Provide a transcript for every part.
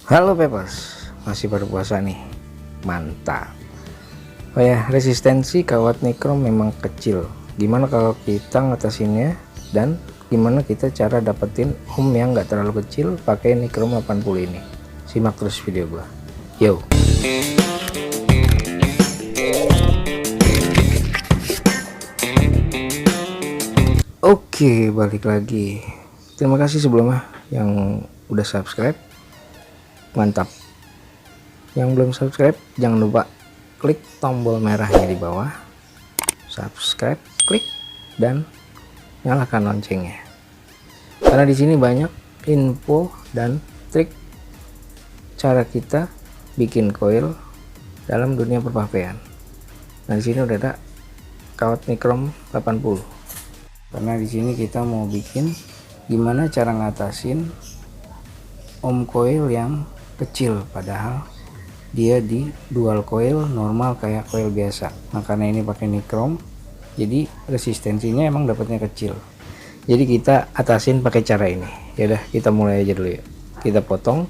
Halo Peppers, masih pada puasa nih, mantap. Oh ya, resistensi kawat nikrom memang kecil. Gimana kalau kita ngatasinnya, dan gimana kita cara dapetin ohm yang nggak terlalu kecil pakai nikrom 80 ini? Simak terus video gua. Yo. Oke, balik lagi. Terima kasih sebelumnya yang udah subscribe. Mantap. Yang belum subscribe jangan lupa klik tombol merahnya di bawah, subscribe, klik, dan nyalakan loncengnya, karena di sini banyak info dan trik cara kita bikin coil dalam dunia perpapaian. Nah, di sini udah ada kawat nikrom 80, karena di sini kita mau bikin gimana cara ngatasin ohm coil yang kecil, padahal dia di dual coil normal kayak coil biasa. Nah, karena ini pakai nikrom, jadi resistensinya emang dapatnya kecil. Jadi kita atasin pakai cara ini. Ya udah, kita mulai aja dulu ya. Kita potong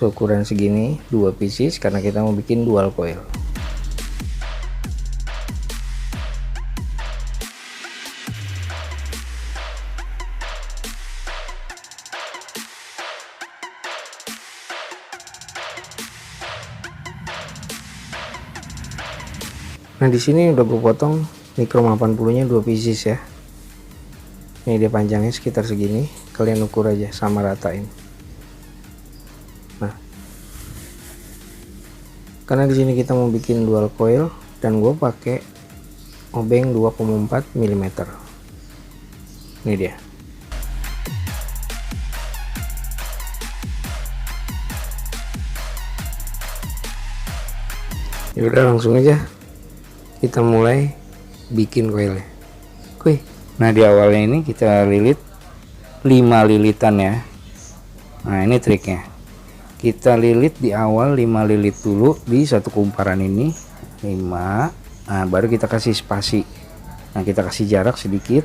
ukuran segini 2 pieces karena kita mau bikin dual coil. Nah, di sini udah gue potong nikrom 80-nya 2 pieces ya. Ini dia panjangnya sekitar segini, kalian ukur aja sama ratain. Nah, karena di sini kita mau bikin dual coil dan gue pakai obeng 2,4 mm. Ini dia. Ya udah, langsung aja kita mulai bikin coilnya. Nah, di awalnya ini kita lilit 5 lilitan ya. Nah, ini triknya, kita lilit di awal 5 lilit dulu di satu kumparan ini 5. Nah, baru kita kasih spasi. Nah, kita kasih jarak sedikit,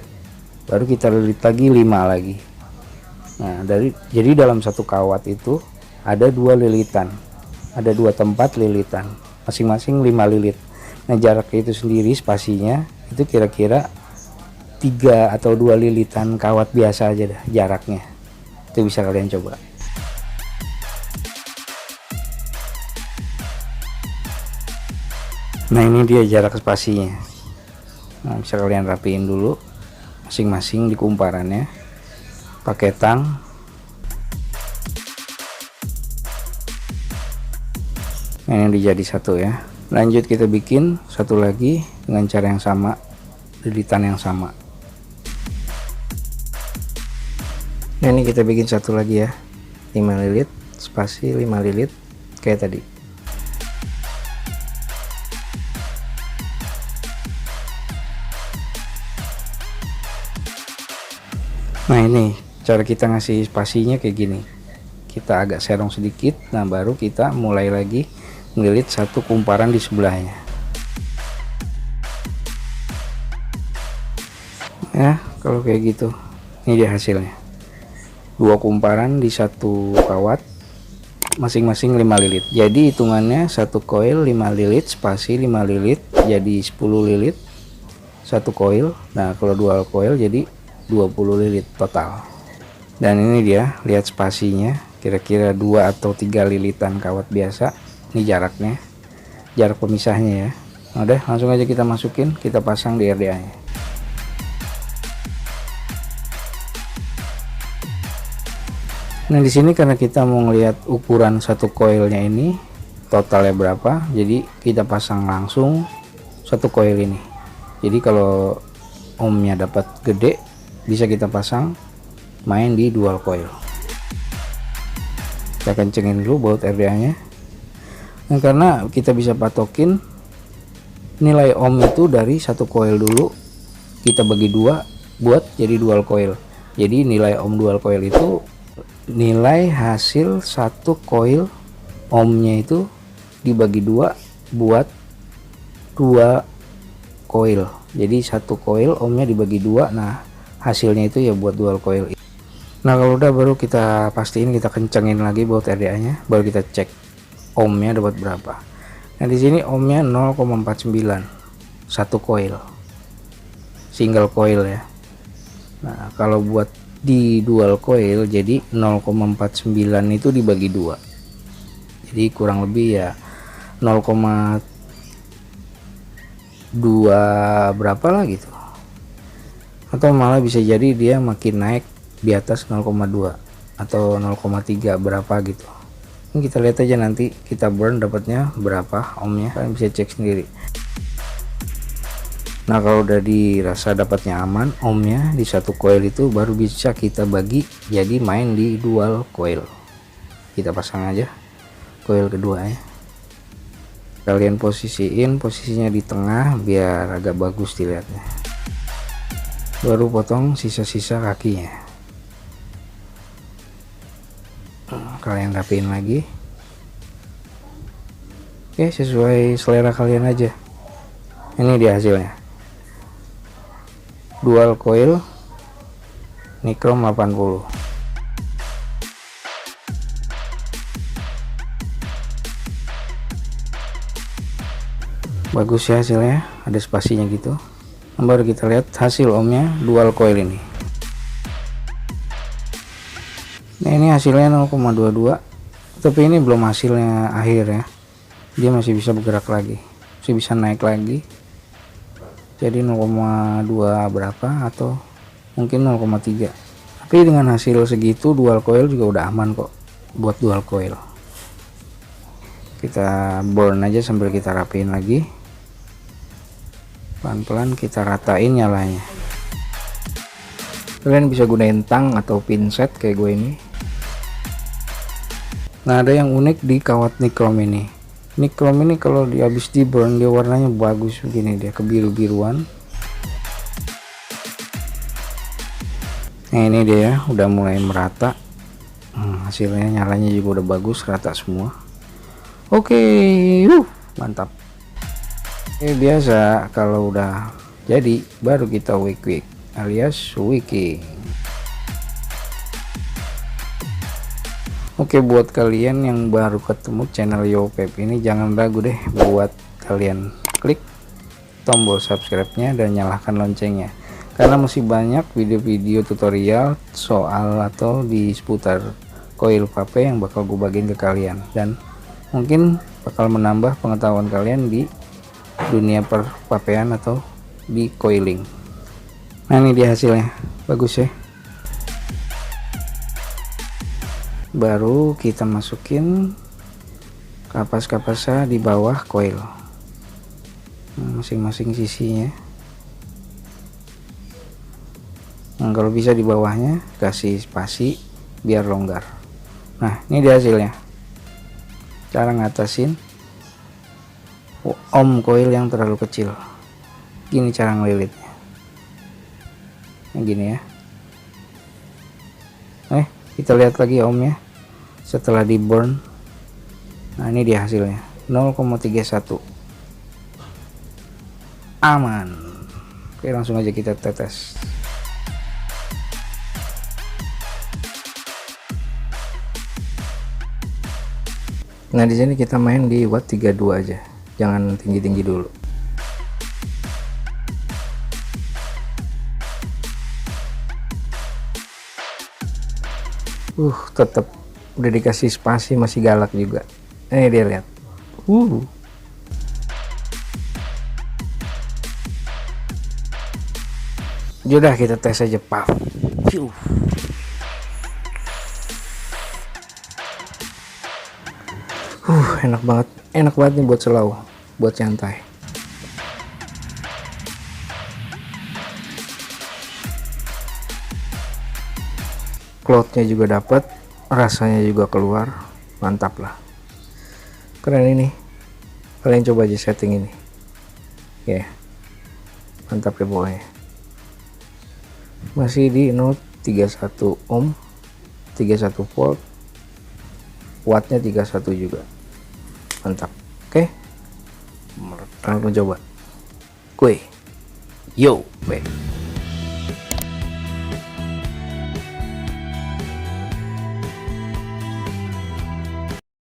baru kita lilit lagi 5 lagi. Nah, jadi dalam satu kawat itu ada 2 lilitan, ada 2 tempat lilitan, masing-masing 5 lilit. Nah, jaraknya itu sendiri, spasinya itu kira-kira 3 atau 2 lilitan kawat biasa aja dah jaraknya. Itu bisa kalian coba. Nah, ini dia jarak spasinya. Nah, bisa kalian rapiin dulu masing-masing di kumparannya pakai tang. Nah, ini dijadi satu ya. Lanjut kita bikin satu lagi dengan cara yang sama, lilitan yang sama. Nah, ini kita bikin satu lagi ya, 5 lilit spasi 5 lilit kayak tadi. Nah, ini cara kita ngasih spasinya kayak gini, kita agak serong sedikit. Nah, baru kita mulai lagi ngelilit satu kumparan di sebelahnya ya. Kalau kayak gitu, ini dia hasilnya, 2 kumparan di satu kawat, masing-masing 5 lilit. Jadi hitungannya satu coil 5 lilit spasi 5 lilit, jadi 10 lilit satu coil. Nah, kalau dual coil jadi 20 lilit total. Dan ini dia, lihat spasinya, kira-kira 2 atau 3 lilitan kawat biasa. Ini jaraknya, jarak pemisahnya ya. Nah, udah, langsung aja kita masukin, kita pasang di RDA nya. Nah, di sini karena kita mau ngelihat ukuran satu coilnya ini totalnya berapa, jadi kita pasang langsung satu coil ini. Jadi kalau ohmnya dapat gede, bisa kita pasang main di dual coil. Kita kencengin dulu baut RDA nya. Nah, karena kita bisa patokin nilai ohm itu dari satu coil dulu, kita bagi 2 buat jadi dual coil. Jadi nilai ohm dual coil itu nilai hasil satu coil, ohmnya itu dibagi 2 buat 2 coil. Jadi satu coil ohmnya dibagi 2, nah hasilnya itu ya buat dual coil. Nah kalau udah baru kita pastiin, kita kencengin lagi baut RDA nya, baru kita cek ohmnya dapat berapa. Nah di sini ohmnya 0,49 satu coil, single coil ya. Nah kalau buat di dual coil jadi 0,49 itu dibagi 2, jadi kurang lebih ya 0,2 berapa lah gitu, atau malah bisa jadi dia makin naik di atas 0,2 atau 0,3 berapa gitu. Ini kita lihat aja nanti kita burn dapatnya berapa ohmnya, kalian bisa cek sendiri. Nah kalau udah dirasa dapatnya aman ohmnya di satu coil itu, baru bisa kita bagi jadi main di dual coil. Kita pasang aja coil kedua ya, kalian posisinya di tengah biar agak bagus dilihatnya, baru potong sisa-sisa kakinya. Kalian rapiin lagi. Oke, sesuai selera kalian aja. Ini dia hasilnya, dual coil Nichrome 80. Bagus ya hasilnya, ada spasinya gitu. Baru kita lihat hasil ohmnya dual coil ini. Nah ini hasilnya 0,22, tapi ini belum hasilnya akhir ya, dia masih bisa bergerak lagi, masih bisa naik lagi jadi 0,2 berapa atau mungkin 0,3. Tapi dengan hasil segitu dual coil juga udah aman kok buat dual coil. Kita burn aja sambil kita rapiin lagi, pelan-pelan kita ratain nyalanya. Kalian bisa gunain tang atau pinset kayak gue ini. Nah ada yang unik di kawat Nichrome ini. Nichrome ini kalau habis di burn dia warnanya bagus begini, dia kebiru-biruan. Nah ini dia ya, udah mulai merata. Hasilnya nyalanya juga udah bagus, rata semua. Oke, mantap. Biasa kalau udah jadi baru kita wick alias wicking. Oke, buat kalian yang baru ketemu channel YoPep ini, jangan ragu deh buat kalian klik tombol subscribe-nya dan nyalakan loncengnya, karena masih banyak video-video tutorial soal atau di seputar coil vape yang bakal gue bagiin ke kalian, dan mungkin bakal menambah pengetahuan kalian di dunia pervapean atau di coiling. Nah ini dia hasilnya, bagus ya. Baru kita masukin kapas-kapasnya di bawah coil, masing-masing sisinya. Nah, kalau bisa di bawahnya kasih spasi biar longgar. Nah ini dia hasilnya, cara ngatasin ohm coil yang terlalu kecil. Gini cara ngelilitnya, nah, gini ya. Kita lihat lagi ohmnya setelah di burn. Nah ini dia hasilnya 0,31, aman. Oke, langsung aja kita tetes. Nah di sini kita main di watt 32 aja, jangan tinggi-tinggi dulu. Tetap udah dikasih spasi masih galak juga. Ini dia lihat. Udah kita tes aja, puff. Enak banget nih buat slow, buat santai. Cloudnya juga dapat, rasanya juga keluar, mantap lah, keren ini. Kalian coba aja setting ini ya, mantap ya pokoknya. Masih di 0,31 ohm, 31 volt, wattnya 31 juga, mantap. Oke, langsung coba. Yo,